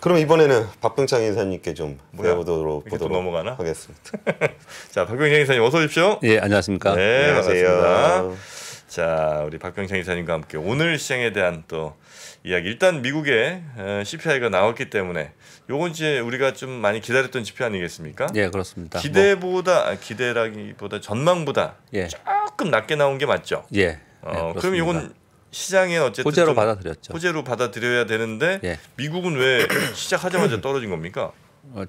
그럼 이번에는 박병창 이사님께 좀 배워보도록 넘어가나? 하겠습니다. 자, 박병창 이사님 어서 오십시오. 예, 안녕하십니까? 네, 안녕하세요. 반갑습니다. 자, 우리 박병창 이사님과 함께 오늘 시장에 대한 또 이야기. 일단 미국의 CPI가 나왔기 때문에 요건 이제 우리가 좀 많이 기다렸던 지표 아니겠습니까? 예, 그렇습니다. 기대라기보다 전망보다 예. 조금 낮게 나온 게 맞죠? 예. 그럼 이건 시장에 어쨌든 호재로 받아들였죠. 호재로 받아들여야 되는데 예. 미국은 왜 시작하자마자 떨어진 겁니까?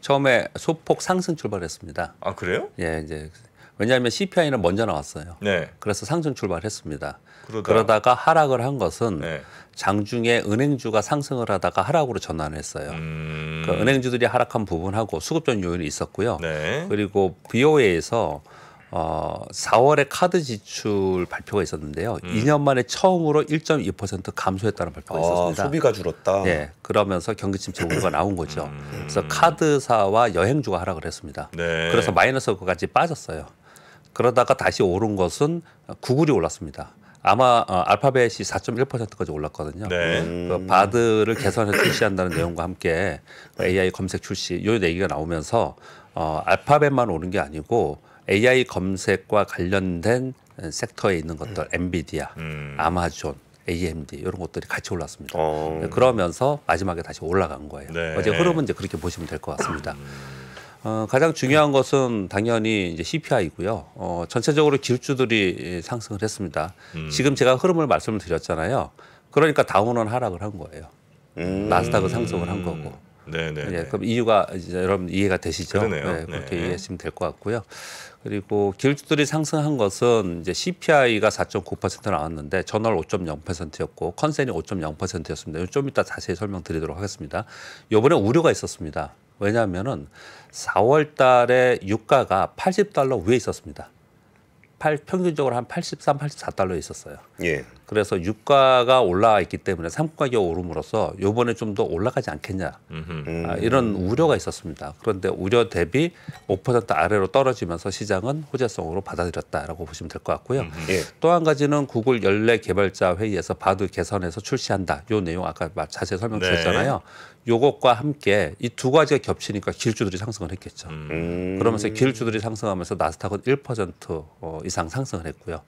처음에 소폭 상승 출발했습니다. 아, 그래요? 예, 이제 왜냐하면 CPI는 먼저 나왔어요. 네. 그래서 상승 출발했습니다. 그러다가 하락을 한 것은 네. 장중에 은행주가 상승을 하다가 하락으로 전환했어요. 그 은행주들이 하락한 부분하고 수급적 요인이 있었고요. 네. 그리고 BOA에서 4월에 카드 지출 발표가 있었는데요. 2년 만에 처음으로 1.2% 감소했다는 발표가 있었습니다. 소비가 줄었다. 예, 그러면서 경기 침체 우려가 나온 거죠. 그래서 카드사와 여행주가 하락을 했습니다. 네. 그래서 마이너스까지 빠졌어요. 그러다가 다시 오른 것은 구글이 올랐습니다. 아마 알파벳이 4.1%까지 올랐거든요. 네. 그 바드를 개선해서 출시한다는 내용과 함께 AI 검색 출시 요 얘기가 나오면서 알파벳만 오른 게 아니고 AI 검색과 관련된 섹터에 있는 것들, 엔비디아, 아마존, AMD 이런 것들이 같이 올랐습니다. 그러면서 마지막에 다시 올라간 거예요. 네. 어제 흐름은 이제 그렇게 보시면 될 것 같습니다. 가장 중요한 것은 당연히 이제 CPI고요. 전체적으로 기술주들이 상승을 했습니다. 지금 제가 흐름을 말씀을 드렸잖아요. 그러니까 다우는 하락을 한 거예요. 나스닥은 상승을 한 거고. 네네. 예, 그럼 이유가 이제 여러분 이해가 되시죠? 그러네요. 네, 그렇게 네. 이해하시면 될 것 같고요. 그리고 기술주들이 상승한 것은 이제 CPI가 4.9% 나왔는데 전월 5.0%였고 컨센이 5.0%였습니다. 좀 이따 자세히 설명드리도록 하겠습니다. 이번에 우려가 있었습니다. 왜냐하면은 4월 달에 유가가 $80 위에 있었습니다. 평균적으로 한 83, 84달러에 있었어요. 예. 그래서 유가가 올라와 있기 때문에 상품 가격이 오름으로써 이번에 좀 더 올라가지 않겠냐 이런 우려가 있었습니다. 그런데 우려 대비 5% 아래로 떨어지면서 시장은 호재성으로 받아들였다라고 보시면 될 것 같고요. 예. 또 한 가지는 구글 연례 개발자 회의에서 바드 개선해서 출시한다. 요 내용 아까 자세히 설명드렸잖아요. 요것과 함께 이 두 가지가 겹치니까 기술주들이 상승을 했겠죠. 그러면서 기술주들이 상승하면서 나스닥은 1% 이상 상승을 했고요.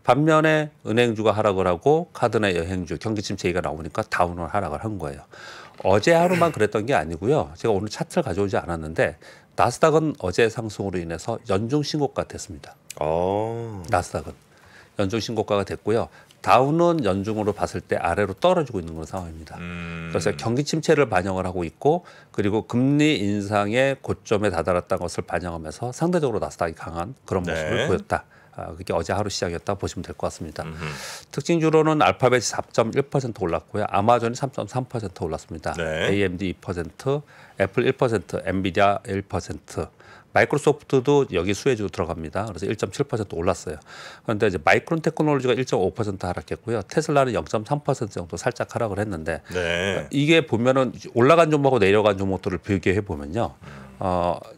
반면에 은행주가 하락을 하고 카드나 여행주, 경기 침체가 나오니까 다운은 하락을 한 거예요. 어제 하루만 그랬던 게 아니고요. 제가 오늘 차트를 가져오지 않았는데 나스닥은 어제 상승으로 인해서 연중 신고가 됐습니다. 나스닥은 연중 신고가가 됐고요. 다운은 연중으로 봤을 때 아래로 떨어지고 있는 그런 상황입니다. 그래서 경기 침체를 반영을 하고 있고 그리고 금리 인상의 고점에 다다랐다는 것을 반영하면서 상대적으로 나스닥이 강한 그런 모습을 보였다. 그게 어제 하루 시작이었다 보시면 될 것 같습니다. 특징주로는 알파벳이 4.1% 올랐고요. 아마존이 3.3% 올랐습니다. 네. AMD 2%, 애플 1%, 엔비디아 1%, 마이크로소프트도 여기 수혜주 들어갑니다. 그래서 1.7% 올랐어요. 그런데 이제 마이크론 테크놀로지가 1.5% 하락했고요. 테슬라는 0.3% 정도 살짝 하락을 했는데 네. 이게 보면은 올라간 종목하고 내려간 종목들을 비교해 보면요.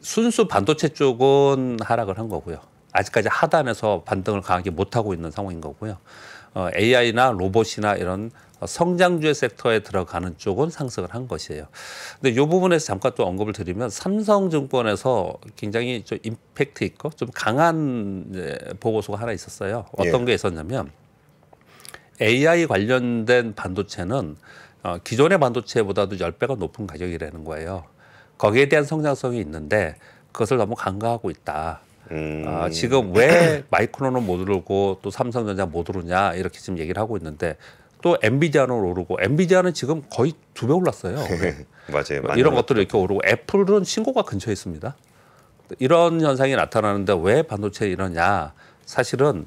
순수 반도체 쪽은 하락을 한 거고요. 아직까지 하단에서 반등을 강하게 못하고 있는 상황인 거고요. AI나 로봇이나 이런 성장주의 섹터에 들어가는 쪽은 상승을 한 것이에요. 근데 이 부분에서 잠깐 또 언급을 드리면 삼성증권에서 굉장히 좀 임팩트 있고 좀 강한 보고서가 하나 있었어요. 어떤 게 있었냐면 AI 관련된 반도체는 기존의 반도체보다도 10배가 높은 가격이라는 거예요. 거기에 대한 성장성이 있는데 그것을 너무 간과하고 있다. 지금 왜 마이크론은 못 오르고 또 삼성전자 못 오르냐 이렇게 지금 얘기를 하고 있는데 또 엔비디아는 오르고 엔비디아는 지금 거의 2배 올랐어요. 맞아요. 이런 것들이 이렇게 오르고 애플은 신고가 근처에 있습니다. 이런 현상이 나타나는데 왜 반도체에 이러냐? 사실은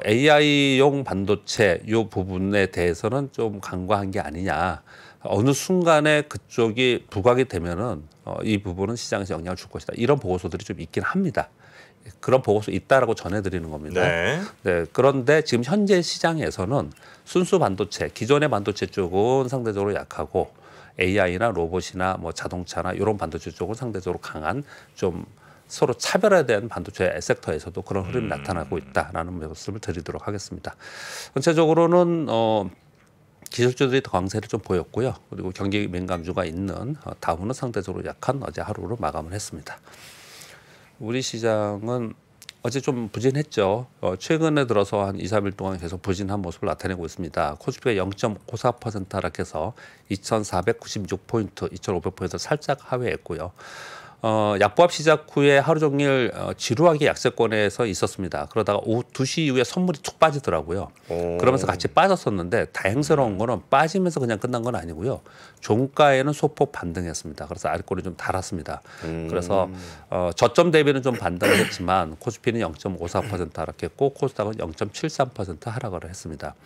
AI용 반도체 이 부분에 대해서는 좀 간과한 게 아니냐. 어느 순간에 그쪽이 부각이 되면은 이 부분은 시장에서 영향을 줄 것이다. 이런 보고서들이 좀 있긴 합니다. 그런 보고서 있다라고 전해드리는 겁니다. 네, 그런데 지금 현재 시장에서는 순수 반도체, 기존의 반도체 쪽은 상대적으로 약하고 AI나 로봇이나 뭐 자동차나 이런 반도체 쪽은 상대적으로 강한 좀 서로 차별화된 반도체 섹터에서도 그런 흐름이 나타나고 있다라는 말씀을 드리도록 하겠습니다. 전체적으로는 기술주들이 더 강세를 좀 보였고요. 그리고 경기 민감주가 있는 다우는 상대적으로 약한 어제 하루로 마감을 했습니다. 우리 시장은 어제 좀 부진했죠. 최근에 들어서 한 2, 3일 동안 계속 부진한 모습을 나타내고 있습니다. 코스피가 0.54% 하락해서 2,496포인트, 2,500포인트 살짝 하회했고요. 약보합 시작 후에 하루 종일 지루하게 약세권에서 있었습니다. 그러다가 오후 2시 이후에 선물이 툭 빠지더라고요. 그러면서 같이 빠졌었는데 다행스러운 거는 빠지면서 그냥 끝난 건 아니고요. 종가에는 소폭 반등했습니다. 그래서 아래꼬리 좀 달았습니다. 그래서 저점 대비는 좀 반등을 했지만 코스피는 0.54% 하락했고 코스닥은 0.73% 하락을 했습니다.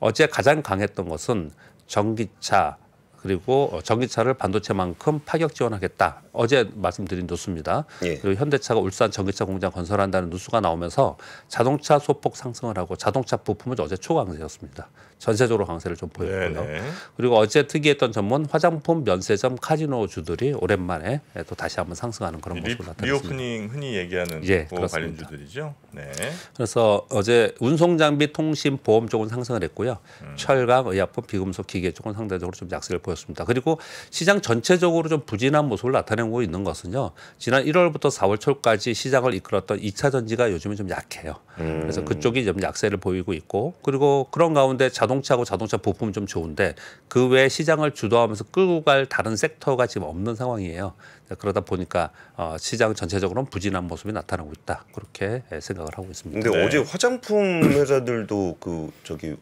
어제 가장 강했던 것은 전기차 그리고 전기차를 반도체만큼 파격 지원하겠다. 어제 말씀드린 뉴스입니다. 예. 그리고 현대차가 울산 전기차 공장 건설한다는 뉴스가 나오면서 자동차 소폭 상승을 하고 자동차 부품은 어제 초강세였습니다. 전세적으로 강세를 좀 보였고요. 네네. 그리고 어제 특이했던 점은 화장품, 면세점, 카지노주들이 오랜만에 또 다시 한번 상승하는 그런 모습을 나타냈습니다. 리오프닝 흔히 얘기하는 예, 그 그렇습니다. 관련주들이죠. 네. 그래서 어제 운송장비, 통신, 보험 쪽은 상승을 했고요. 철강, 의약품, 비금속, 기계 쪽은 상대적으로 좀 약세를 보였습니다. 그리고 시장 전체적으로 좀 부진한 모습을 나타내고 있는 것은요. 지난 1월부터 4월 초까지 시장을 이끌었던 2차 전지가 요즘은 좀 약해요. 그래서 그쪽이 좀 약세를 보이고 있고 그리고 그런 가운데 자동차하고 자동차 부품은 좀 좋은데 그 외에 시장을 주도하면서 끌고 갈 다른 섹터가 지금 없는 상황이에요. 그러다 보니까 시장 전체적으로는 부진한 모습이 나타나고 있다. 그렇게 생각을 하고 있습니다. 근데 네. 어제 화장품 회사들도 그 저기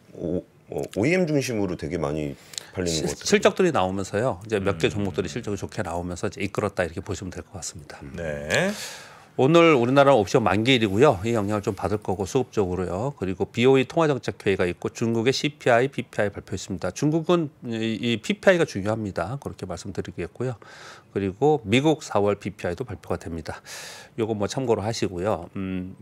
OEM 중심으로 되게 많이 팔리는 것 같아요. 실적들이 나오면서요. 이제 몇 개 종목들이 실적이 좋게 나오면서 이제 이끌었다 이렇게 보시면 될 것 같습니다. 네. 오늘 우리나라는 옵션 만기일이고요. 이 영향을 좀 받을 거고 수급적으로요. 그리고 BOE 통화정책회의가 있고 중국의 CPI, PPI 발표했습니다. 중국은 이 PPI가 중요합니다. 그렇게 말씀드리겠고요. 그리고 미국 4월 PPI도 발표가 됩니다. 요거 뭐 참고로 하시고요.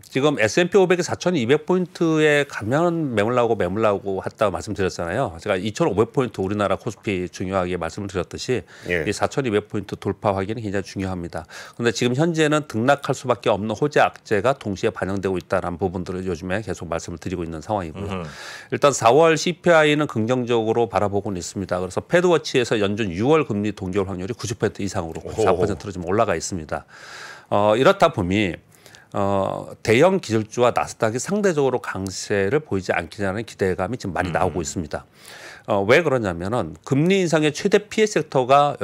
지금 S&P 500이 4,200포인트에 가면 매물나고 했다고 말씀드렸잖아요. 제가 2,500포인트 우리나라 코스피 중요하게 말씀을 드렸듯이 예. 이 4,200포인트 돌파 확인이 굉장히 중요합니다. 그런데 지금 현재는 등락할 수밖에 없는 호재 악재가 동시에 반영되고 있다는 부분들을 요즘에 계속 말씀을 드리고 있는 상황이고요. 일단 4월 CPI는 긍정적으로 바라보고는 있습니다. 그래서 패드워치에서 연준 6월 금리 동결 확률이 90% 이상으로 94%로 좀 올라가 있습니다. 이렇다 보니 대형 기술주와 나스닥이 상대적으로 강세를 보이지 않겠냐는 기대감이 지금 많이 나오고 있습니다. 왜 그러냐면은 금리 인상의 최대 피해 섹터가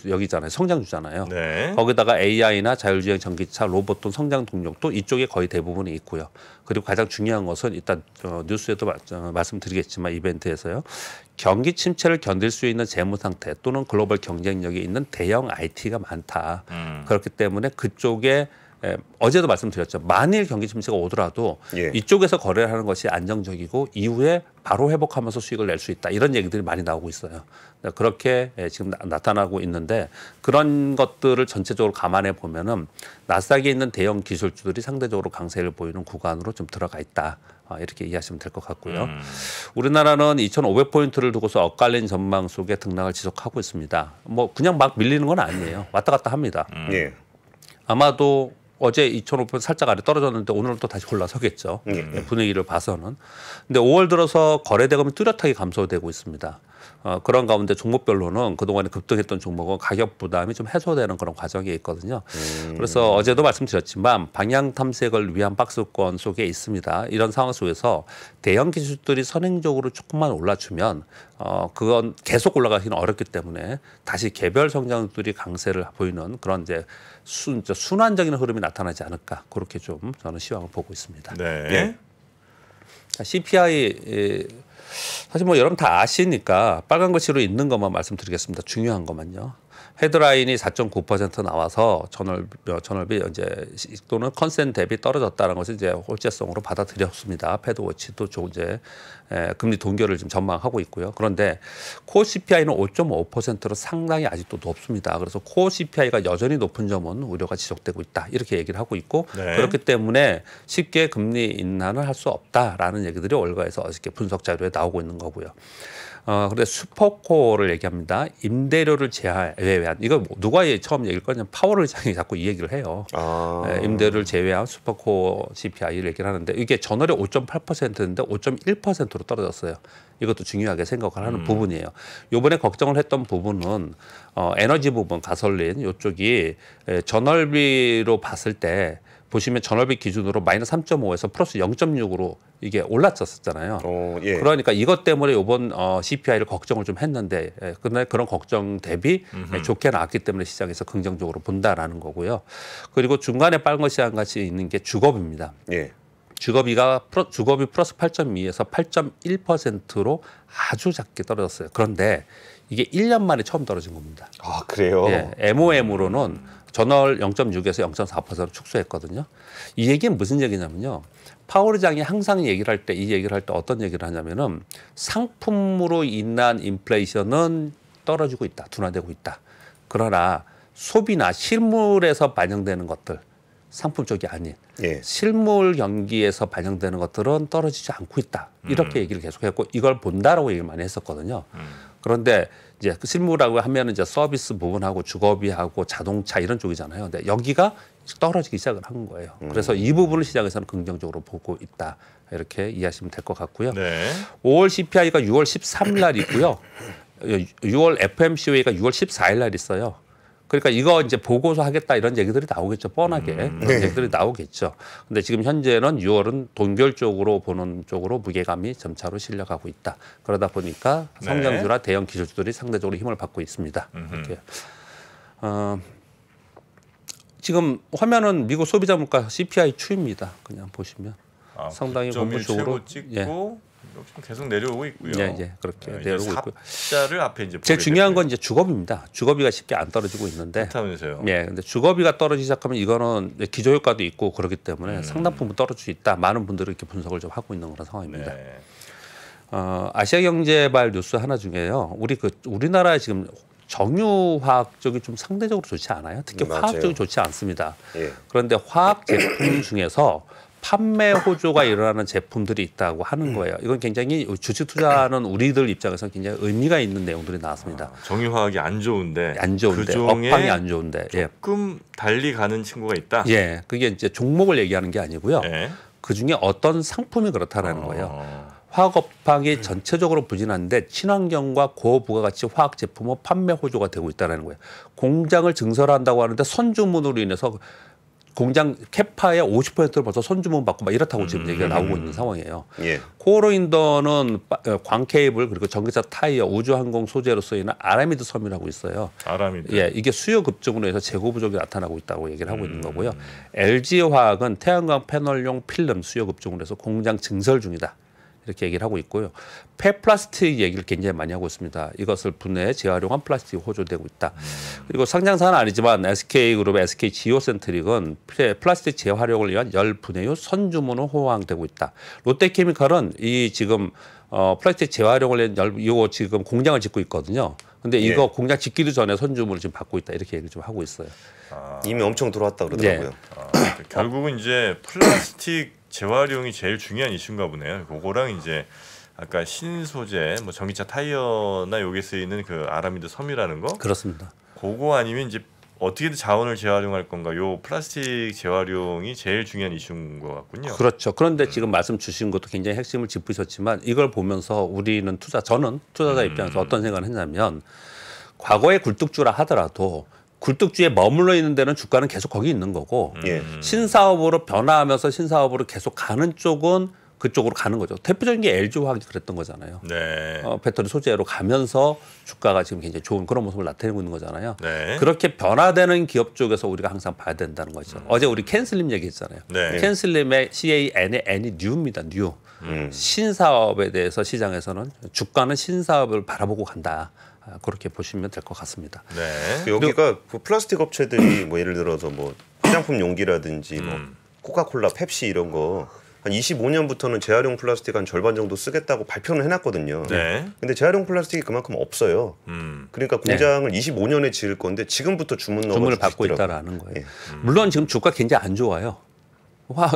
여기잖아요. 성장주잖아요. 네. 거기다가 AI나 자율주행 전기차, 로봇 등 성장 동력도 이쪽에 거의 대부분이 있고요. 그리고 가장 중요한 것은 일단 뉴스에도 말씀드리겠지만 이벤트에서요. 경기 침체를 견딜 수 있는 재무 상태 또는 글로벌 경쟁력이 있는 대형 IT가 많다. 그렇기 때문에 그쪽에 어제도 말씀드렸죠. 만일 경기 침체가 오더라도 예. 이쪽에서 거래를 하는 것이 안정적이고 이후에 바로 회복하면서 수익을 낼 수 있다. 이런 얘기들이 많이 나오고 있어요. 그렇게 지금 나타나고 있는데 그런 것들을 전체적으로 감안해 보면은 나스닥에 있는 대형 기술주들이 상대적으로 강세를 보이는 구간으로 좀 들어가 있다. 이렇게 이해하시면 될 것 같고요. 우리나라는 2,500포인트를 두고서 엇갈린 전망 속에 등락을 지속하고 있습니다. 뭐 그냥 막 밀리는 건 아니에요. 왔다 갔다 합니다. 예. 아마도 어제 2,500포인트 살짝 아래 떨어졌는데 오늘은 또 다시 올라서겠죠. 분위기를 봐서는. 근데 5월 들어서 거래 대금이 뚜렷하게 감소되고 있습니다. 그런 가운데 종목별로는 그동안에 급등했던 종목은 가격 부담이 좀 해소되는 그런 과정이 있거든요. 그래서 어제도 말씀드렸지만 방향 탐색을 위한 박스권 속에 있습니다. 이런 상황 속에서 대형 기술들이 선행적으로 조금만 올라주면 그건 계속 올라가기는 어렵기 때문에 다시 개별 성장들이 강세를 보이는 그런 이제 순환적인 흐름이 나타나지 않을까 그렇게 좀 저는 시황을 보고 있습니다. 네. 예. CPI 사실 뭐 여러분 다 아시니까 빨간 글씨로 있는 것만 말씀드리겠습니다. 중요한 것만요. 헤드라인이 4.9% 나와서 전월비 이제 또는 컨센 대비 떨어졌다는 것을 이제 호재성으로 받아들였습니다. 패드워치도 이제 금리 동결을 지금 전망하고 있고요. 그런데 코어 CPI는 5.5%로 상당히 아직도 높습니다. 그래서 코어 CPI가 여전히 높은 점은 우려가 지속되고 있다. 이렇게 얘기를 하고 있고 네. 그렇기 때문에 쉽게 금리 인하는 할 수 없다라는 얘기들이 월가에서 어저께 분석 자료에 나오고 있는 거고요. 그런데 슈퍼코어를 얘기합니다. 임대료를 제외한 제외한 이거 누가 처음 얘기를 꺼냐면 파월 의장이 자꾸 이 얘기를 해요. 임대료를 제외한 슈퍼코어 CPI를 얘기를 하는데 이게 전월에 5.8%인데 5.1%로 떨어졌어요. 이것도 중요하게 생각을 하는 부분이에요. 이번에 걱정을 했던 부분은 에너지 부분, 가솔린 이쪽이 전월비로 봤을 때 보시면 전월비 기준으로 마이너스 3.5에서 플러스 0.6으로 이게 올랐었잖아요. 예. 그러니까 이것 때문에 이번 CPI를 걱정을 좀 했는데 근데 그런 걱정 대비 좋게 나왔기 때문에 시장에서 긍정적으로 본다라는 거고요. 그리고 중간에 빨간 것이 한 가지 있는 게 주거비입니다. 예. 주거비 플러스 8.2에서 8.1%로 아주 작게 떨어졌어요. 그런데 이게 1년 만에 처음 떨어진 겁니다. 아, 그래요? 예, MOM으로는 전월 0.6에서 0.4% 축소했거든요. 이 얘기는 무슨 얘기냐면요. 파월 의장이 항상 이 얘기를 할 때 어떤 얘기를 하냐면은 상품으로 인한 인플레이션은 떨어지고 있다, 둔화되고 있다. 그러나 소비나 실물에서 반영되는 것들, 상품 쪽이 아닌 예. 실물 경기에서 반영되는 것들은 떨어지지 않고 있다. 이렇게 얘기를 계속했고 이걸 본다라고 얘기를 많이 했었거든요. 그런데 이제 실무라고 하면은 이제 서비스 부분하고 주거비하고 자동차 이런 쪽이잖아요. 근데 여기가 떨어지기 시작을 한 거예요. 그래서 이 부분을 시장에서는 긍정적으로 보고 있다. 이렇게 이해하시면 될 것 같고요. 네. 5월 CPI가 6월 13일 날 있고요. 6월 FMCOA가 6월 14일 날 있어요. 그러니까 이거 이제 보고서 하겠다 이런 얘기들이 나오겠죠. 뻔하게 그런 얘기들이 나오겠죠. 근데 지금 현재는 6월은 동결적으로 보는 쪽으로 무게감이 점차로 실려가고 있다. 그러다 보니까 성장주나 대형 기술주들이 상대적으로 힘을 받고 있습니다. 이렇게. 지금 화면은 미국 소비자 물가 CPI 추입니다. 그냥 보시면 상당히 본부적으로 찍고 계속 내려오고 있고요. 예, 그렇게 내려오고 있고요. 숫자를 앞에 이제 제일 중요한 건 이제 주거비입니다. 주거비가 쉽게 안 떨어지고 있는데. 그렇다면서요. 예, 근데 주거비가 떨어지기 시작하면 이거는 기저효과도 있고 그렇기 때문에 상당품은 떨어질 수 있다. 많은 분들이 이렇게 분석을 좀 하고 있는 그런 상황입니다. 네. 아시아경제발 뉴스 하나 중에요. 우리나라 지금 정유화학 쪽이 좀 상대적으로 좋지 않아요. 특히 맞아요. 화학 쪽이 좋지 않습니다. 예. 그런데 화학 제품 중에서 판매 호조가 일어나는 제품들이 있다고 하는 거예요. 이건 굉장히 주식 투자하는 우리들 입장에서 굉장히 의미가 있는 내용들이 나왔습니다. 정유화학이 안 좋은데 그 업황이 안 좋은데 조금 달리 가는 친구가 있다. 예, 그게 이제 종목을 얘기하는 게 아니고요. 예. 그 중에 어떤 상품이 그렇다라는 거예요. 화학 업황이 전체적으로 부진한데 친환경과 고부가가치 화학 제품은 판매 호조가 되고 있다는 거예요. 공장을 증설한다고 하는데 선주문으로 인해서 공장 캐파의 50%를 벌써 선주문 받고 막 이렇다고 지금 얘기가 나오고 있는 상황이에요. 예. 코어로인더는 광케이블 그리고 전기차 타이어, 우주항공 소재로 쓰이는 아라미드 섬유라고 있어요. 아라미드. 예, 이게 수요 급증으로 해서 재고 부족이 나타나고 있다고 얘기를 하고 있는 거고요. LG화학은 태양광 패널용 필름 수요 급증으로 해서 공장 증설 중이다. 이렇게 얘기를 하고 있고요. 폐플라스틱 얘기를 굉장히 많이 하고 있습니다. 이것을 분해해 재활용한 플라스틱이 호조되고 있다. 그리고 상장사는 아니지만 SK그룹의 SK지오센트릭은 플라스틱 재활용을 위한 열 분해유 선주문을 호황되고 있다. 롯데케미칼은 이 지금 플라스틱 재활용을 위한 이거 지금 공장을 짓고 있거든요. 근데 이거 공장 짓기도 전에 선주문을 지금 받고 있다. 이렇게 얘기를 좀 하고 있어요. 이미 엄청 들어왔다 그러더라고요. 결국은 이제 플라스틱 재활용이 제일 중요한 이슈인가 보네요. 그거랑 이제 아까 신소재, 뭐 전기차 타이어나 여기에 쓰이는 그 아라미드 섬이라는 거. 그렇습니다. 그거 아니면 이제 어떻게든 자원을 재활용할 건가. 요 플라스틱 재활용이 제일 중요한 이슈인 것 같군요. 그렇죠. 그런데 지금 말씀 주신 것도 굉장히 핵심을 짚으셨지만 이걸 보면서 우리는 저는 투자자 입장에서 어떤 생각을 했냐면 과거의 굴뚝주라 하더라도 굴뚝주에 머물러 있는 데는 주가는 계속 거기 있는 거고 신사업으로 변화하면서 신사업으로 계속 가는 쪽은 그쪽으로 가는 거죠. 대표적인 게 LG화학이 그랬던 거잖아요. 네. 배터리 소재로 가면서 주가가 지금 굉장히 좋은 그런 모습을 나타내고 있는 거잖아요. 네. 그렇게 변화되는 기업 쪽에서 우리가 항상 봐야 된다는 거죠. 어제 우리 캔슬림 얘기했잖아요. 네. 캔슬림의 CAN의 N이 뉴입니다. 뉴. 신사업에 대해서 시장에서는 주가는 신사업을 바라보고 간다. 그렇게 보시면 될 것 같습니다. 네. 여기가 그 플라스틱 업체들이 뭐 예를 들어서 뭐 화장품 용기라든지 뭐 코카콜라, 펩시 이런 거 한 25년부터는 재활용 플라스틱 한 절반 정도 쓰겠다고 발표는 해놨거든요. 네. 근데 재활용 플라스틱이 그만큼 없어요. 그러니까 공장을 25년에 지을 건데 지금부터 주문을 받고 있다라는 거예요. 예. 물론 지금 주가 굉장히 안 좋아요.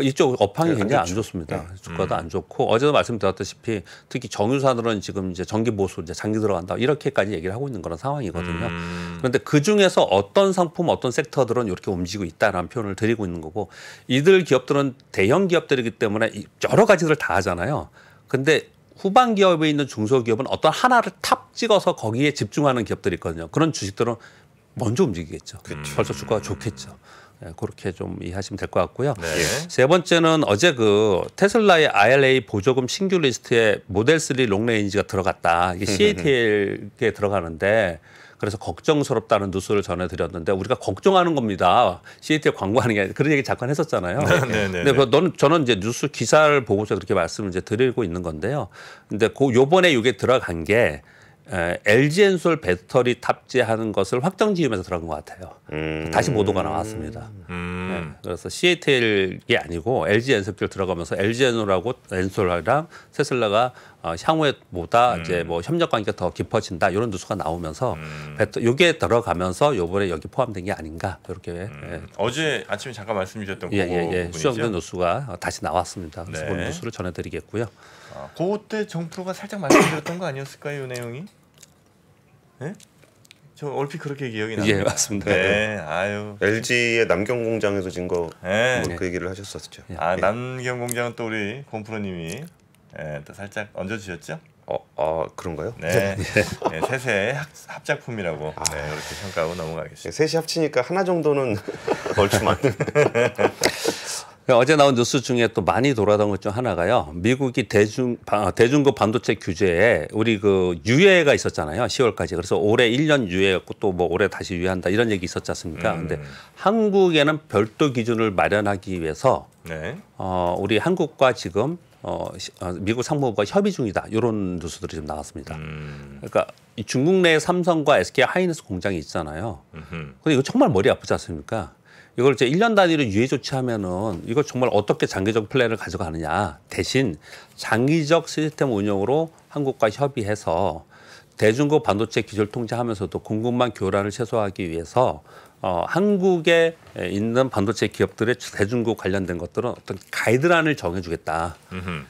이쪽 업황이 네, 굉장히 안 안 좋죠. 좋습니다. 주가도 안 좋고 어제도 말씀드렸다시피 특히 정유사들은 지금 이제 정기 보수 이제 장기 들어간다 이렇게까지 얘기를 하고 있는 그런 상황이거든요. 그런데 그 중에서 어떤 상품, 어떤 섹터들은 이렇게 움직이고 있다라는 표현을 드리고 있는 거고 이들 기업들은 대형 기업들이기 때문에 여러 가지를 다 하잖아요. 근데 후방 기업에 있는 중소기업은 어떤 하나를 탑 찍어서 거기에 집중하는 기업들이 있거든요. 그런 주식들은 먼저 움직이겠죠. 벌써 주가가 좋겠죠. 네, 그렇게 좀 이해하시면 될 것 같고요. 네. 세 번째는 어제 그 테슬라의 IRA 보조금 신규 리스트에 모델 3 롱레인지가 들어갔다. 이게 CATL에 들어가는데 그래서 걱정스럽다는 뉴스를 전해드렸는데 우리가 걱정하는 겁니다. CATL 광고하는 게 아니라 그런 얘기 잠깐 했었잖아요. 네. 근데 저는 이제 뉴스 기사를 보고서 그렇게 말씀을 이제 드리고 있는 건데요. 근데 요번에 이게 들어간 게 LG엔솔 배터리 탑재하는 것을 확정지으면서 들어간 것 같아요. 다시 보도가 나왔습니다. 네, 그래서 CATL이 아니고 LG엔솔 들어가면서 LG엔솔하고 엔솔이랑 테슬라가 향후에보다 이제 뭐 협력 관계가 더 깊어진다 이런 뉴스가 나오면서 이게 들어가면서 요번에 여기 포함된 게 아닌가 이렇게 어제 아침에 잠깐 말씀드렸던 그거 부분이죠. 수정된 뉴스가 다시 나왔습니다. 그래서 네. 그 뉴스를 전해드리겠고요. 그때 정프로가 살짝 말씀드렸던 거 아니었을까요, 이 내용이? 네? 저 얼핏 그렇게 기억이 납니다. 예, 맞습니다. 네, 아유. LG의 남경 공장에서 진 거 네. 그 얘기를 하셨었죠. 남경 공장은 또 우리 곰프로님이 또 살짝 얹어주셨죠? 그런가요? 네, 네 세세 합작품이라고 네, 이렇게 평가하고 넘어가겠습니다. 셋이 합치니까 하나 정도는 얼추 맞는. 어제 나온 뉴스 중에 또 많이 돌아다닌 것 중 하나가요. 미국이 대중국 반도체 규제에 우리 그 유예가 있었잖아요. 10월까지. 그래서 올해 1년 유예였고 또 뭐 올해 다시 유예한다 이런 얘기 있었지 않습니까? 근데 한국에는 별도 기준을 마련하기 위해서 네. 우리 한국과 지금 미국 상무부가 협의 중이다. 이런 뉴스들이 좀 나왔습니다. 그러니까 이 중국 내에 삼성과 SK 하이닉스 공장이 있잖아요. 근데 이거 정말 머리 아프지 않습니까? 이걸 이제 1년 단위로 유예 조치하면은 이걸 정말 어떻게 장기적 플랜을 가져가느냐. 대신 장기적 시스템 운영으로 한국과 협의해서 대중국 반도체 기술 통제하면서도 공급망 교란을 최소화하기 위해서 한국에 있는 반도체 기업들의 대중국 관련된 것들은 어떤 가이드라인을 정해주겠다.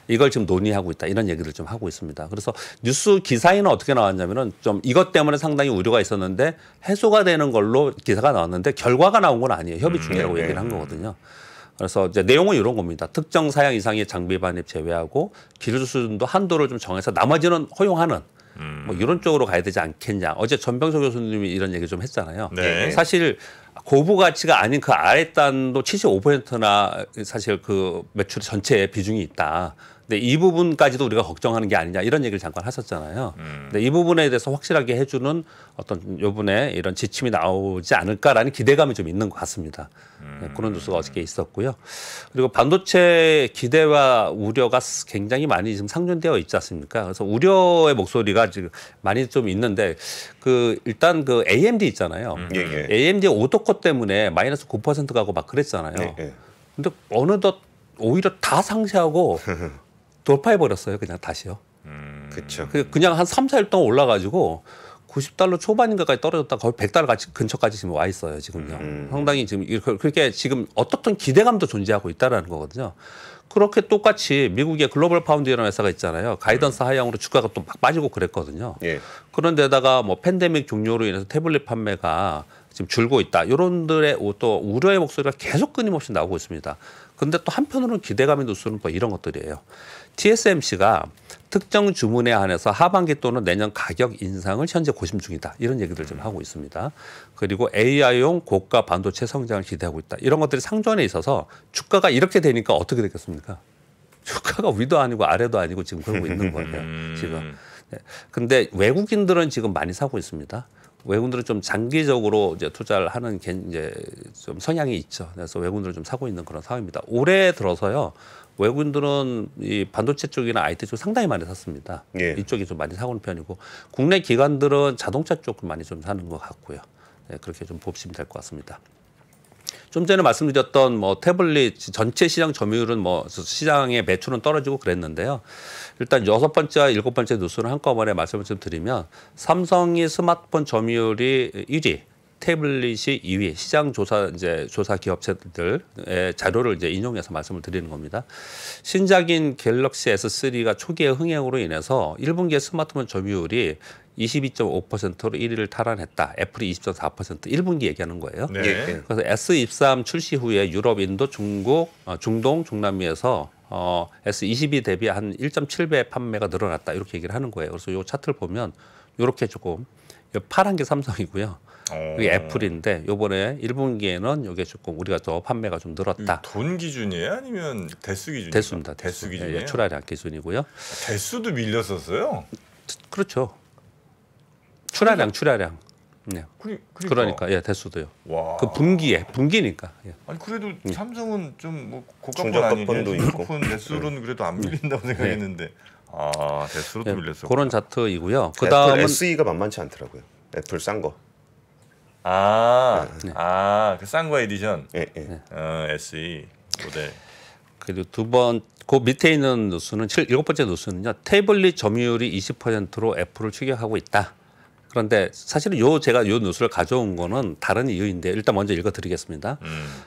이걸 지금 논의하고 있다. 이런 얘기를 좀 하고 있습니다. 그래서 뉴스 기사에는 어떻게 나왔냐면은 좀 이것 때문에 상당히 우려가 있었는데 해소가 되는 걸로 기사가 나왔는데 결과가 나온 건 아니에요. 협의 중이라고 얘기를 한 거거든요. 그래서 이제 내용은 이런 겁니다. 특정 사양 이상의 장비 반입 제외하고 기술 수준도 한도를 좀 정해서 나머지는 허용하는 뭐 이런 쪽으로 가야 되지 않겠냐. 어제 전병석 교수님이 이런 얘기 좀 했잖아요. 네. 사실 고부 가치가 아닌 그 아랫단도 75%나 사실 그 매출 전체의 비중이 있다. 근데 이 부분까지도 우리가 걱정하는 게 아니냐 이런 얘기를 잠깐 하셨잖아요. 근데 이 부분에 대해서 확실하게 해주는 어떤 요번에 이런 지침이 나오지 않을까라는 기대감이 좀 있는 것 같습니다. 네, 그런 뉴스가 어저께 있었고요. 그리고 반도체 기대와 우려가 굉장히 많이 지금 상존되어 있지 않습니까? 그래서 우려의 목소리가 지금 많이 좀 있는데 일단 그 AMD 있잖아요. AMD 오토코 때문에 마이너스 9% 가고 막 그랬잖아요. 근데 어느덧 오히려 다 상쇄하고 돌파해 버렸어요. 그냥 다시요. 그렇죠. 그냥 한 3, 4일 동안 올라가지고 $90 초반인가까지 떨어졌다 거의 $100 근처까지 지금 와 있어요. 지금요. 상당히 지금 그렇게 지금 어떻든 기대감도 존재하고 있다라는 거거든요. 그렇게 똑같이 미국의 글로벌 파운드라는 회사가 있잖아요. 가이던스 하향으로 주가가 또 막 빠지고 그랬거든요. 예. 그런데다가 뭐 팬데믹 종료로 인해서 태블릿 판매가 지금 줄고 있다. 이런들의 또 우려의 목소리가 계속 끊임없이 나오고 있습니다. 근데 또 한편으로는 기대감의 뉴스는 뭐 이런 것들이에요. TSMC가 특정 주문에 한해서 하반기 또는 내년 가격 인상을 현재 고심 중이다. 이런 얘기들 좀 하고 있습니다. 그리고 AI용 고가 반도체 성장을 기대하고 있다. 이런 것들이 상존에 있어서 주가가 이렇게 되니까 어떻게 되겠습니까? 주가가 위도 아니고 아래도 아니고 지금 그러고 있는 거예요. 지금. 네. 근데 외국인들은 지금 많이 사고 있습니다. 외국인들은 좀 장기적으로 이제 투자를 하는 이제 좀 성향이 있죠. 그래서 외국인들은 좀 사고 있는 그런 상황입니다. 올해 들어서요. 외국인들은 이 반도체 쪽이나 IT 쪽 상당히 많이 샀습니다. 예. 이쪽이 좀 많이 사고는 편이고 국내 기관들은 자동차 쪽 많이 좀 사는 것 같고요. 네, 그렇게 좀 보시면 될 것 같습니다. 좀 전에 말씀드렸던 뭐 태블릿 전체 시장 점유율은 뭐 시장의 매출은 떨어지고 그랬는데요. 일단 6번째와 7번째 뉴스를 한꺼번에 말씀을 좀 드리면 삼성이 스마트폰 점유율이 1위, 태블릿이 2위 시장 조사 기업체들의 자료를 이제 인용해서 말씀을 드리는 겁니다. 신작인 갤럭시 S3가 초기의 흥행으로 인해서 1분기에 스마트폰 점유율이 22.5%로 1위를 탈환했다. 애플이 20.4% 1분기 얘기하는 거예요. 네. 그래서 S23 출시 후에 유럽, 인도, 중국, 중동, 중남미에서 S22 대비 한 1.7배 판매가 늘어났다. 이렇게 얘기를 하는 거예요. 그래서 이 차트를 보면 이렇게 조금 파란 게 삼성이고요. 이게 애플인데 요번에 1분기에는 이게 조금 우리가 더 판매가 좀 늘었다. 돈 기준이에요? 아니면 대수 기준이에요? 대수입니다. 대수 기준이에요? 예, 출하량 기준이고요. 대수도 밀렸었어요? 그렇죠. 출하량. 네. 그러니까. 예, 대수도요. 와. 그 분기니까. 예. 아니 그래도 삼성은 좀 뭐 고가폰 중저가폰도 아니냐? 있고. 고가폰 대수로는 그래도 안 밀린다고 생각했는데 대수로도 예, 밀렸어. 그런 차트이고요. 애플 그다음은 SE가 만만치 않더라고요. 애플 싼 거. 그 싼거 에디션. 예. SE 모델. 그리고 그 밑에 있는 누수는 일곱 번째 누수는요. 태블릿 점유율이 20%로 애플을 추격하고 있다. 그런데 사실은 제가 요 누수를 가져온 거는 다른 이유인데 일단 먼저 읽어드리겠습니다.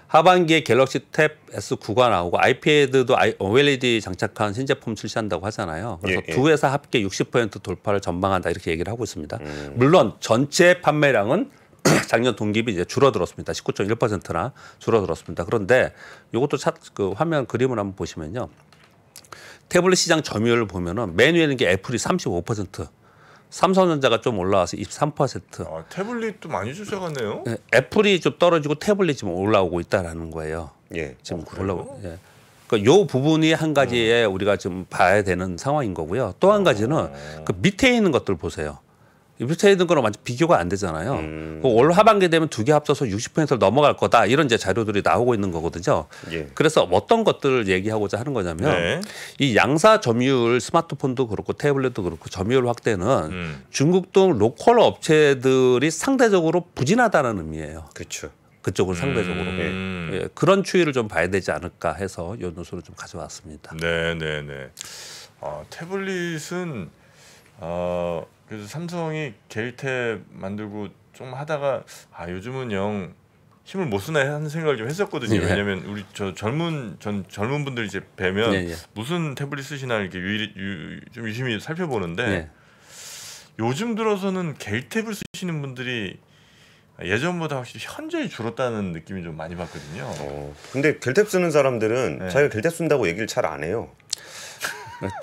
하반기에 갤럭시 탭 S9가 나오고 아이패드도 OLED 장착한 신제품 출시한다고 하잖아요. 그래서 두 회사 합계 60% 돌파를 전망한다 이렇게 얘기를 하고 있습니다. 물론 전체 판매량은 작년 동기비 이제 줄어들었습니다. 19.1%나 줄어들었습니다. 그런데 이것도 그 화면 그림을 한번 보시면요. 태블릿 시장 점유율을 보면은 맨 위에 있는 게 애플이 35%. 삼성전자가 좀 올라와서 23%. 태블릿도 많이 쫓아갔네요. 예, 애플이 좀 떨어지고 태블릿이 지금 올라오고 있다라는 거예요. 예. 지금 올라오고. 예. 그러니까 요 부분이 한 가지에 우리가 좀 봐야 되는 상황인 거고요. 또 한 가지는 그 밑에 있는 것들 보세요. 이 밑에 있는 거랑 완전 비교가 안 되잖아요. 올 하반기 되면 두 개 합쳐서 60%를 넘어갈 거다 이런 이제 자료들이 나오고 있는 거거든요. 예. 그래서 어떤 것들을 얘기하고자 하는 거냐면 이 양사 점유율 스마트폰도 그렇고 태블릿도 그렇고 점유율 확대는 중국 등 로컬 업체들이 상대적으로 부진하다는 의미예요. 그렇죠. 그쪽은 상대적으로 예, 그런 추이를 좀 봐야 되지 않을까 해서 이 누수를 좀 가져왔습니다. 네. 태블릿은 그래서 삼성이 갤탭 만들고 좀 하다가 요즘은 영 힘을 못 쓰나 하는 생각을 좀 했었거든요. 예. 왜냐하면 우리 젊은 분들 이제 뵈면 예. 무슨 태블릿 쓰시나 이렇게 좀 유심히 살펴보는데 예. 요즘 들어서는 갤탭을 쓰시는 분들이 예전보다 확실히 현저히 줄었다는 느낌이 좀 많이 받거든요. 근데 갤탭 쓰는 사람들은 네. 자기가 갤탭 쓴다고 얘기를 잘 안 해요.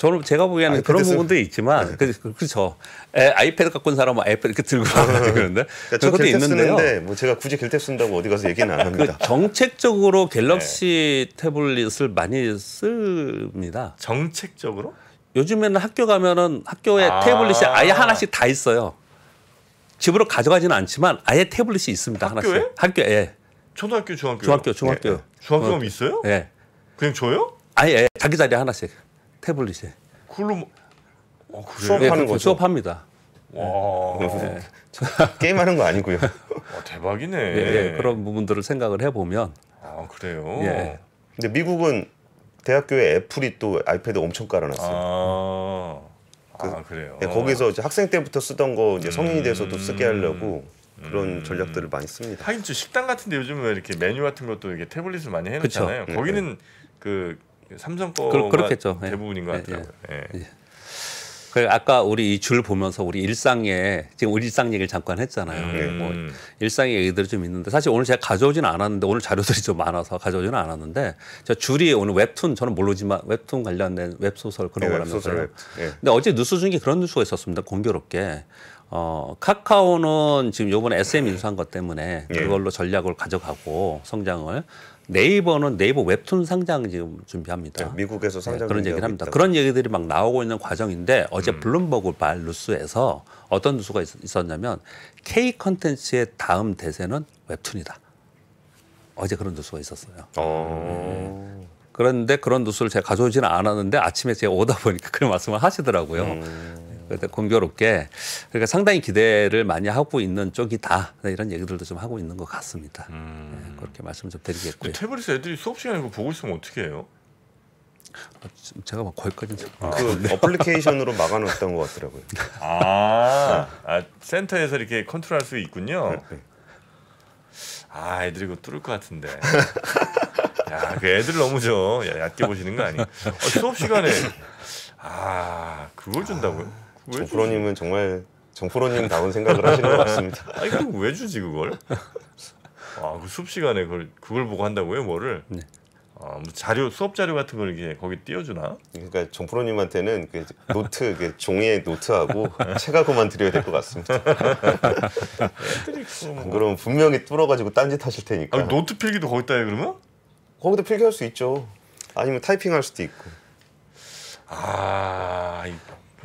저는 제가 보기에는 그런 부분도 있지만 그렇죠. 아이패드 갖고 온 사람은 아이패드 이렇게 들고 가는데 그런데 저 그것도 갤탭 있는데요. 쓰는데 뭐 제가 굳이 갤탭 쓴다고 어디 가서 얘기는 안 합니다. 정책적으로 갤럭시 태블릿을 많이 씁니다. 정책적으로? 요즘에는 학교 가면은 학교에 태블릿이 아예 하나씩 다 있어요. 집으로 가져가지는 않지만 아예 태블릿이 있습니다. 학교에? 하나씩. 학교에. 초등학교, 중학교. 중학교. 중학교가 있어요? 예. 그냥 줘요? 아예 자기 자리에 하나씩 태블릿에. 그걸로 수업하는 거죠. 수업합니다. 와. 게임하는 거 아니고요. 대박이네. 예, 그런 부분들을 생각을 해보면. 그래요. 예. 근데 미국은 대학교에 애플이 또 아이패드 엄청 깔아놨어요. 그래요. 네, 거기서 이제 학생 때부터 쓰던 거 이제 성인이 돼서도 쓰게 하려고 그런 전략들을 많이 씁니다. 하긴 저 식당 같은데 요즘은 왜 이렇게 메뉴 같은 것도 이게 태블릿을 많이 해놓잖아요. 그쵸. 거기는 그 삼성 거가 그렇겠죠. 대부분인 것 같아요. 아까 우리 이 줄 보면서 우리 일상에 지금 우리 일상 얘기를 잠깐 했잖아요. 뭐 일상의 얘기들이 좀 있는데 사실 오늘 제가 가져오지는 않았는데 오늘 자료들이 좀 많아서 가져오지는 않았는데 저 줄이 오늘 웹툰 저는 모르지만 웹툰 관련된 웹소설 그런 거라면서요. 근데 어제 뉴스 중에 그런 뉴스가 있었습니다. 공교롭게 카카오는 지금 요번에 SM 인수한 것 때문에 그걸로 전략을 가져가고 성장을 네이버는 네이버 웹툰 상장 지금 준비합니다. 네, 미국에서 상장 그런 얘기를 합니다. 있다고. 그런 얘기들이 막 나오고 있는 과정인데 어제 블룸버그 발 뉴스에서 어떤 뉴스가 있었냐면 K 컨텐츠의 다음 대세는 웹툰이다. 어제 그런 뉴스가 있었어요. 그런데 그런 뉴스를 제가 가져오지는 않았는데 아침에 제가 오다 보니까 그런 말씀을 하시더라고요. 그때 공교롭게 그러니까 상당히 기대를 많이 하고 있는 쪽이다 이런 얘기들도 좀 하고 있는 것 같습니다. 네, 그렇게 말씀 좀 드리겠고요. 태블릿 애들이 수업 시간에 그거 보고 있으면 어떻게 해요? 제가 막 거기까지는 그 어플리케이션으로 막아놓았던 것 같더라고요. 센터에서 이렇게 컨트롤할 수 있군요. 아 애들이 그거 뚫을 것 같은데. 야, 그 애들 너무 얕게 보시는 거 아니에요? 수업 시간에 그걸 준다고요? 정프로님은 정말 정프로님다운 생각을 하시는 것 같습니다. 아니 그럼 왜 주지 그걸? 그 수업 시간에 그걸 보고 한다고요? 뭐를? 네. 뭐 자료 수업 자료 같은 걸 이렇게 거기 띄워주나? 그러니까 정프로님한테는 그 노트 그 종이에 노트하고 책하고만 드려야 될 것 같습니다. 애들이 그러면 분명히 뚫어가지고 딴짓 하실 테니까. 노트 필기도 거기다 해 그러면? 거기도 필기할 수 있죠. 아니면 타이핑할 수도 있고.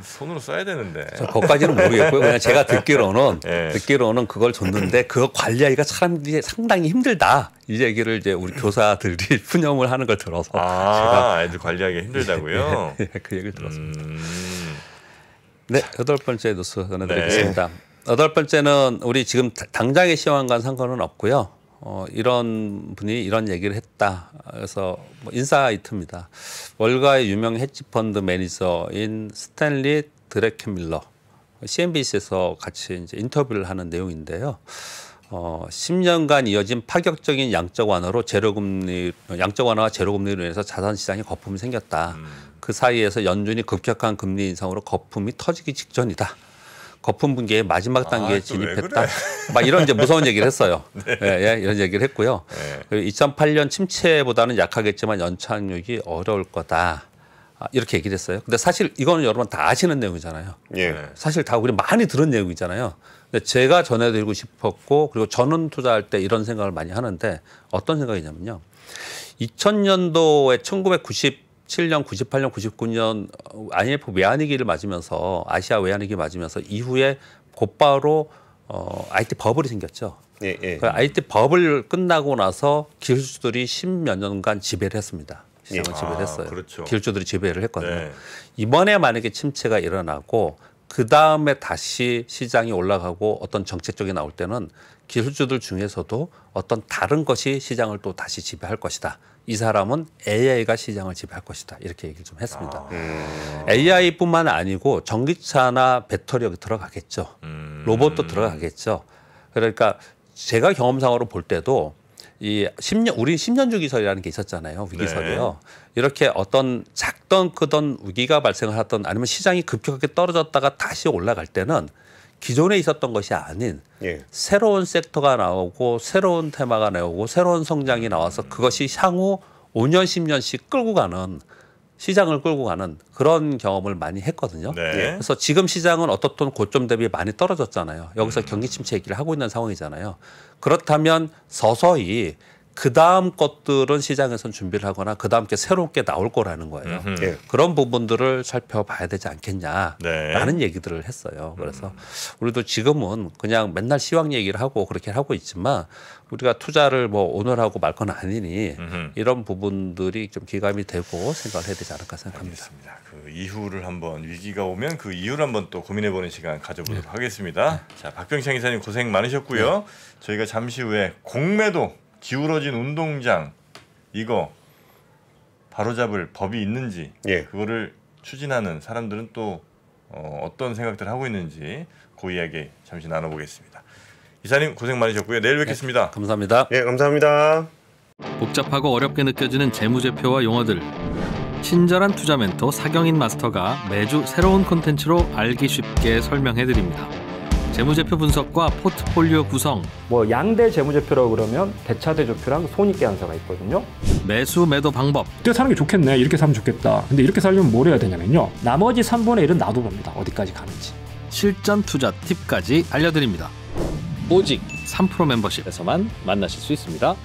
손으로 써야 되는데. 그것까지는 모르겠고요. 그냥 제가 듣기로는 네. 그걸 줬는데 그거 관리하기가 사람들이 상당히 힘들다. 이 얘기를 이제 우리 교사들이 푸념을 하는 걸 들어서 제가 애들 관리하기 힘들다고요? 그 얘기를 들었습니다. 네, 8번째 뉴스 전해드리겠습니다. 네. 8번째는 우리 지금 당장의 시황과는 상관은 없고요. 이런 분이 이런 얘기를 했다. 그래서 인사이트입니다. 월가의 유명 헤지펀드 매니저인 스탠리 드레켄밀러 CNBC에서 같이 이제 인터뷰를 하는 내용인데요. 10년간 이어진 파격적인 양적 완화와 제로금리로 인해서 자산 시장에 거품이 생겼다. 그 사이에서 연준이 급격한 금리 인상으로 거품이 터지기 직전이다. 거품 붕괴의 마지막 단계에 진입했다. 그래? 막 이런 이제 무서운 얘기를 했어요. 네. 이런 얘기를 했고요. 네. 2008년 침체보다는 약하겠지만 연착륙이 어려울 거다. 이렇게 얘기를 했어요. 근데 사실 이거는 여러분 다 아시는 내용이잖아요. 예. 사실 다 우리 많이 들은 내용이잖아요. 근데 제가 전해드리고 싶었고 그리고 저는 투자할 때 이런 생각을 많이 하는데 어떤 생각이냐면요. 2000년도에 1997년, 98년, 99년 IMF 외환위기를 맞으면서 아시아 외환위기 맞으면서 이후에 곧바로 IT 버블이 생겼죠. 예, 예. 그 IT 버블 끝나고 나서 기술주들이 10몇 년간 지배를 했습니다. 시장을 지배를 했어요. 그렇죠. 기술주들이 지배를 했거든요. 네. 이번에 만약에 침체가 일어나고 그 다음에 다시 시장이 올라가고 어떤 정책적이 나올 때는 기술주들 중에서도 어떤 다른 것이 시장을 또 다시 지배할 것이다. 이 사람은 AI가 시장을 지배할 것이다. 이렇게 얘기를 좀 했습니다. AI뿐만 아니고 전기차나 배터리 여기 들어가겠죠. 로봇도 들어가겠죠. 그러니까 제가 경험상으로 볼 때도 이 10년 우리 10년 주기설이라는 게 있었잖아요. 위기설이요. 네. 이렇게 어떤 작던 크던 위기가 발생을 하던 아니면 시장이 급격하게 떨어졌다가 다시 올라갈 때는 기존에 있었던 것이 아닌 새로운 섹터가 나오고 새로운 테마가 나오고 새로운 성장이 나와서 그것이 향후 5년 10년씩 끌고 가는 시장을 끌고 가는 그런 경험을 많이 했거든요. 네. 그래서 지금 시장은 어떻든 고점 대비 많이 떨어졌잖아요. 여기서 경기 침체 얘기를 하고 있는 상황이잖아요. 그렇다면 서서히 그 다음 것들은 시장에선 준비를 하거나 그 다음 게 새롭게 나올 거라는 거예요. 그런 부분들을 살펴봐야 되지 않겠냐라는 얘기들을 했어요. 그래서 우리도 지금은 그냥 맨날 시황 얘기를 하고 그렇게 하고 있지만 우리가 투자를 뭐 오늘 하고 말 건 아니니 이런 부분들이 좀 기감이 되고 생각을 해야 되지 않을까 생각합니다. 알겠습니다. 그 이후를 한번 위기가 오면 그 이유를 한번 또 고민해보는 시간 가져보도록 하겠습니다. 자, 박병창 이사님 고생 많으셨고요. 저희가 잠시 후에 공매도 기울어진 운동장 이거 바로잡을 법이 있는지 그거를 추진하는 사람들은 또 어떤 생각들을 하고 있는지 그 이야기 잠시 나눠보겠습니다. 이사님 고생 많으셨고요. 내일 뵙겠습니다. 감사합니다. 예, 감사합니다. 복잡하고 어렵게 느껴지는 재무제표와 용어들 친절한 투자 멘토 사경인 마스터가 매주 새로운 콘텐츠로 알기 쉽게 설명해드립니다. 재무제표 분석과 포트폴리오 구성, 뭐 양대 재무제표라고 그러면 대차대조표랑 손익계산서가 있거든요. 매수 매도 방법, 이때 사는 게 좋겠네, 이렇게 사면 좋겠다. 근데 이렇게 살려면 뭘 해야 되냐면요, 나머지 3분의 1은 놔둬봅니다. 어디까지 가는지. 실전 투자 팁까지 알려드립니다. 오직 3프로 멤버십에서만 만나실 수 있습니다.